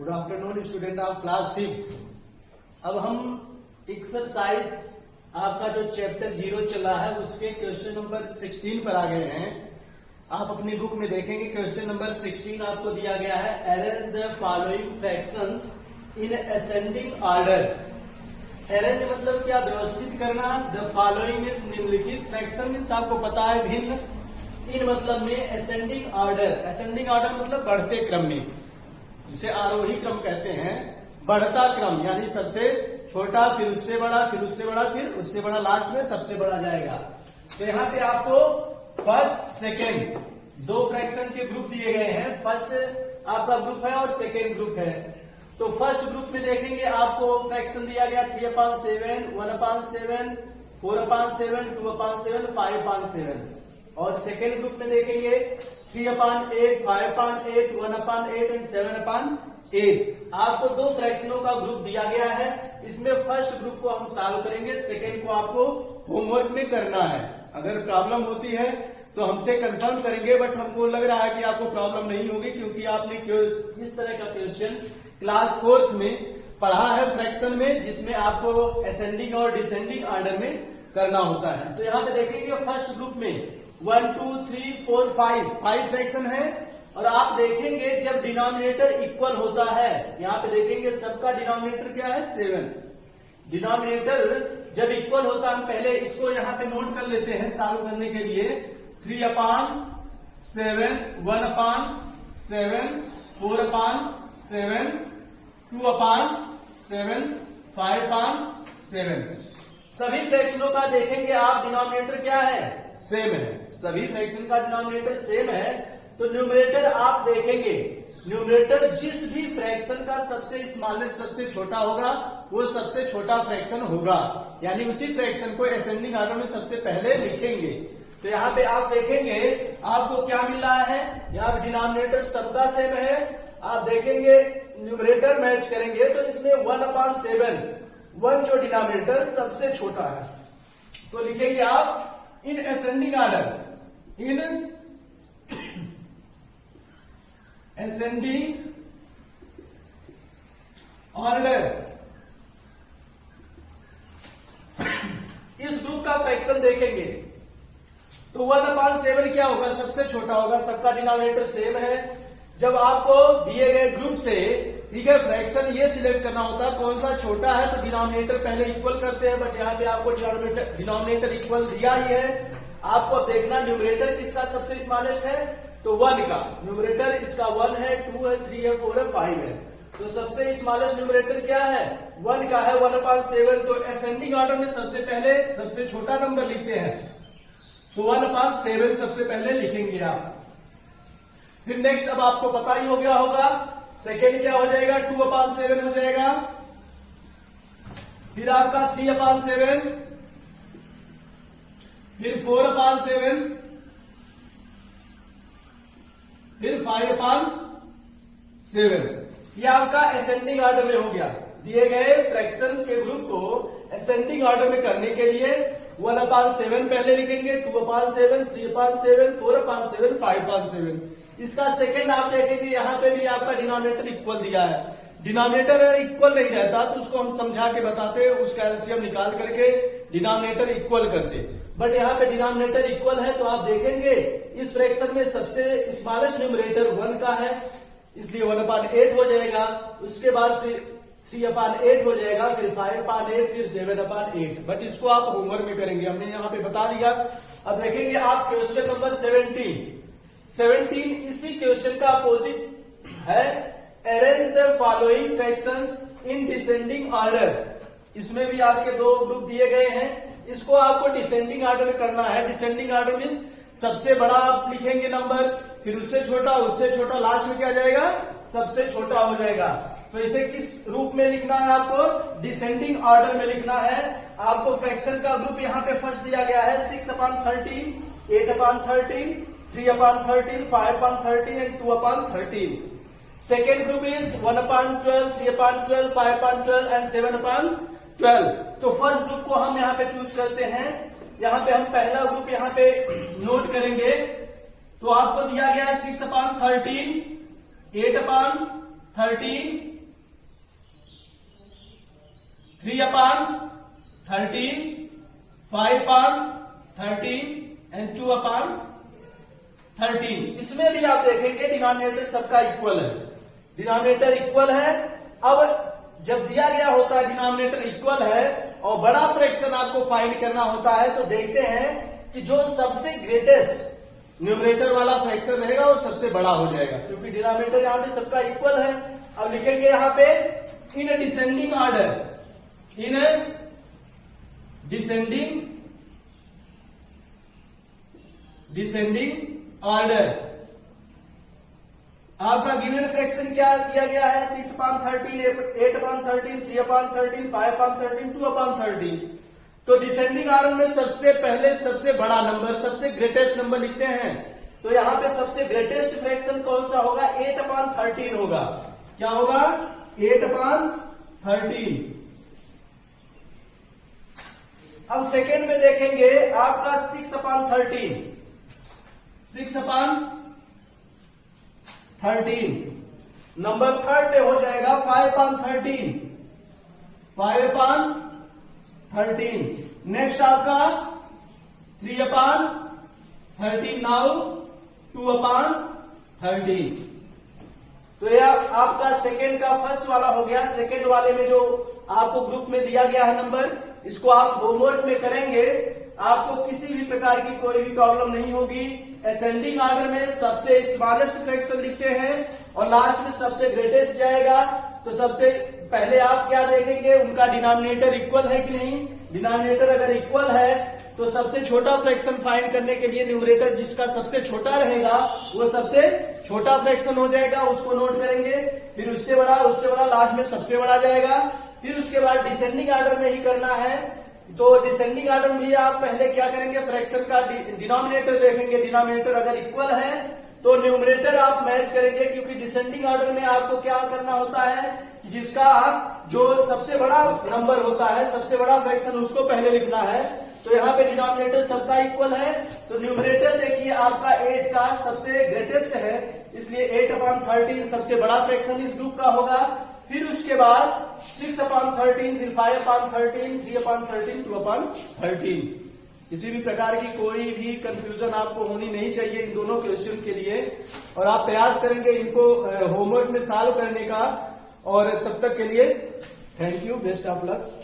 Good afternoon student of class 5। अब हम exercise आपका जो चैप्टर 0 चला है उसके क्वेश्चन नंबर 16 पर आ गए हैं। आप अपनी बुक में देखेंगे क्वेश्चन नंबर 16 आपको दिया गया है, arrange the following fractions in ascending order. Arrange मतलब क्या, व्यवस्थित करना। द फॉलोइंग इज निम्नलिखित फ्रैक्शन मीन्स आपको पता है भिन्न। इन मतलब में असेंडिंग ऑर्डर, असेंडिंग ऑर्डर मतलब बढ़ते क्रम में, जिसे आरोही क्रम कहते हैं। बढ़ता क्रम यानी सबसे छोटा, फिर उससे बड़ा, फिर उससे बड़ा, फिर उससे बड़ा, लास्ट में सबसे बड़ा जाएगा। तो यहाँ पे आपको फर्स्ट सेकेंड दो फ्रैक्शन के ग्रुप दिए गए हैं। फर्स्ट आपका ग्रुप है और सेकेंड ग्रुप है। तो फर्स्ट ग्रुप में देखेंगे आपको फ्रैक्शन दिया गया 3/7, 1/7, 4/7, 2/7, 5/7। और सेकेंड ग्रुप में देखेंगे 3/8, 5/8, 1/8 एंड 7/8। आपको दो फ्रैक्शनों का ग्रुप दिया गया है। इसमें फर्स्ट ग्रुप को हम सॉल्व करेंगे, सेकेंड को आपको होमवर्क में करना है। अगर प्रॉब्लम होती है तो हमसे कंफर्म करेंगे, बट हमको लग रहा है कि आपको प्रॉब्लम नहीं होगी, क्योंकि आपने इस तरह का क्वेश्चन क्लास 4th में पढ़ा है फ्रैक्शन में, जिसमें आपको असेंडिंग और डिसेंडिंग ऑर्डर में करना होता है। तो यहाँ पे देखेंगे फर्स्ट ग्रुप में 1 2 3 4 5 फ्रैक्शन है। और आप देखेंगे जब डिनोमिनेटर इक्वल होता है, यहाँ पे देखेंगे सबका डिनोमिनेटर क्या है 7। डिनोमिनेटर जब इक्वल होता है, हम पहले इसको यहाँ पे नोट कर लेते हैं सॉल्व करने के लिए। 3/7, 1/7, 4/7, 2/7, 5/7। सभी फ्रैक्शनों का देखेंगे आप डिनोमिनेटर क्या है, सेम है। सभी फ्रैक्शन का डिनोमिनेटर सेम है। तो न्यूमरेटर आप देखेंगे, न्यूमरेटर जिस भी फ्रैक्शन का सबसे स्मॉलेस्ट, सबसे छोटा होगा, वो सबसे छोटा फ्रैक्शन होगा। यानी उसी फ्रैक्शन को असेंडिंग ऑर्डर में सबसे पहले लिखेंगे। तो यहाँ पे आप देखेंगे आपको क्या मिल रहा है, यहाँ डिनोमिनेटर सबका सेम है। आप देखेंगे न्यूमरेटर मैच करेंगे तो इसमें 1/7, 1 जो डिनोमिनेटर सबसे छोटा है, तो लिखेंगे आप in ascending order, in ascending order. इस ग्रुप का फ्रैक्शन देखेंगे तो 1/7 क्या होगा, सबसे छोटा होगा, सबका डिनोमिनेटर सेम है। जब आपको दिए गए ग्रुप से, ठीक है, फ्रैक्शन ये सिलेक्ट करना होता है कौन सा छोटा है, तो डिनोमिनेटर पहले इक्वल करते हैं। बट यहाँ पे आपको डिनोमिनेटर इक्वल दिया ही है। आपको देखना न्यूमरेटर किसका सबसे स्मॉलेस्ट है, तो 1 का। न्यूमरेटर इसका 1 है, 2 है, 3 है, 4 है, 5 है। तो सबसे स्मॉलेस्ट न्यूमरेटर क्या है, 1 का है, 1/7। तो असेंडिंग ऑर्डर में सबसे पहले सबसे छोटा नंबर लिखते हैं, तो 1/7 सबसे पहले लिखेंगे आप। फिर नेक्स्ट अब आपको पता ही हो गया होगा, सेकेंड क्या हो जाएगा, 2/7 हो जाएगा। फिर आपका 3/7, फिर 4/7, फिर 5/7। ये आपका असेंडिंग ऑर्डर में हो गया। दिए गए फ्रैक्शन के ग्रुप को असेंडिंग ऑर्डर में करने के लिए 1/7 पहले लिखेंगे, 2/7, 3/7, 4/7, 5/7। इसका सेकेंड आप देखेंगे, यहाँ पे भी आपका डिनोमिनेटर इक्वल दिया है। डिनोमिनेटर इक्वल नहीं रहता तो उसको हम समझा के बताते, उसका एलसीएम निकाल करके डिनोमिनेटर इक्वल करते। बट यहाँ पे डिनोमिनेटर इक्वल है, तो आप देखेंगे इस फ्रैक्शन में सबसे स्मॉलेस्ट न्यूमरेटर 1 का है, इसलिए 1/8 हो जाएगा। उसके बाद फिर 3/8 हो जाएगा, फिर 5/8, फिर 7/8। बट इसको आप होमवर्क में करेंगे, हमने यहाँ पे बता दिया। अब देखेंगे आप क्वेश्चन नंबर 17 इसी क्वेश्चन का अपोजिट है। Arrange the following fractions in descending order. इसमें भी आपके दो ग्रुप दिए गए हैं। इसको आपको डिसेंडिंग ऑर्डर में करना है। डिसेंडिंग ऑर्डर मीन्स सबसे बड़ा आप लिखेंगे नंबर, फिर उससे छोटा, लास्ट में क्या जाएगा, सबसे छोटा हो जाएगा। तो इसे किस रूप में लिखना है, आपको डिसेंडिंग ऑर्डर में लिखना है। आपको फ्रैक्शन का ग्रुप यहाँ पे फर्स्ट दिया गया है 6/13, 8/13, 3/13, 5/13 and 2/13। Second group is 1/12, 3/12, 5/12 and 7/12। तो फर्स्ट ग्रुप को हम यहाँ पे चूज करते हैं। यहाँ पे हम पहला ग्रुप यहाँ पे नोट करेंगे। तो आपको दिया गया है 6/13, 8/13, 3/13, 5/13 एंड 2/13। इसमें भी आप देखेंगे डिनोमिनेटर सबका इक्वल है, डिनोमिनेटर इक्वल है। अब जब दिया गया होता है डिनोमिनेटर इक्वल है और बड़ा फ्रैक्शन आपको फाइंड करना होता है, तो देखते हैं कि जो सबसे ग्रेटेस्ट न्यूमरेटर वाला फ्रैक्शन रहेगा वो सबसे बड़ा हो जाएगा, क्योंकि डिनोमिनेटर यहां पे सबका इक्वल है। अब लिखेंगे यहां पे in descending order, in descending order. आपका गिवन फ्रैक्शन क्या दिया गया है? 6/13, 8/13, 3/13, 5/13, 2/13। तो डिसेंडिंग ऑर्डर में सबसे पहले सबसे बड़ा नंबर, सबसे ग्रेटेस्ट नंबर लिखते हैं। तो यहां पे सबसे ग्रेटेस्ट फ्रैक्शन कौन सा होगा? 8/13 होगा। क्या होगा? 8/13। अब सेकेंड में देखेंगे आपका 6/13, 6/13। नंबर थर्ड पे हो जाएगा 5/13, 5/13। नेक्स्ट आपका 3/13, नाउ 2/13। तो यह आपका सेकेंड का फर्स्ट वाला हो गया। सेकेंड वाले में जो आपको ग्रुप में दिया गया है नंबर, इसको आप होमवर्क में करेंगे, आपको किसी भी प्रकार की कोई भी प्रॉब्लम नहीं होगी। असेंडिंग ऑर्डर में सबसे स्मॉलेस्ट फ्रैक्शन लिखते हैं और लास्ट में सबसे ग्रेटेस्ट जाएगा। तो सबसे पहले आप क्या देखेंगे? उनका डिनोमिनेटर इक्वल है कि नहीं। डिनोमिनेटर अगर इक्वल है तो सबसे छोटा फ्रैक्शन फाइंड करने के लिए न्यूमरेटर जिसका सबसे छोटा रहेगा वो सबसे छोटा फ्रैक्शन हो जाएगा, उसको नोट करेंगे। फिर उससे बड़ा, लास्ट में सबसे बड़ा जाएगा। फिर उसके बाद डिसेंडिंग ऑर्डर में ही करना है। तो डिसेंडिंग ऑर्डर में आप पहले क्या करेंगे? फ्रैक्शन का डिनोमिनेटर देखेंगे। डिनोमिनेटर अगर इक्वल है तो न्यूमरेटर आप मैच करेंगे, क्योंकि डिसेंडिंग ऑर्डर में आपको क्या करना होता है? जिसका जो सबसे बड़ा नंबर होता है, सबसे बड़ा फ्रैक्शन, उसको पहले लिखना है। तो यहाँ पे डिनोमिनेटर सबका इक्वल है, तो न्यूमरेटर देखिए आपका 8 का सबसे ग्रेटेस्ट है, इसलिए 8/13 सबसे बड़ा फ्रैक्शन इस ग्रुप का होगा। फिर उसके बाद 6/13, फिर 5/13, 3/13, 2/13। किसी भी प्रकार की कोई भी कंफ्यूजन आपको होनी नहीं चाहिए इन दोनों क्वेश्चन के लिए, और आप प्रयास करेंगे इनको होमवर्क में सॉल्व करने का। और तब तक के लिए thank you, best of luck.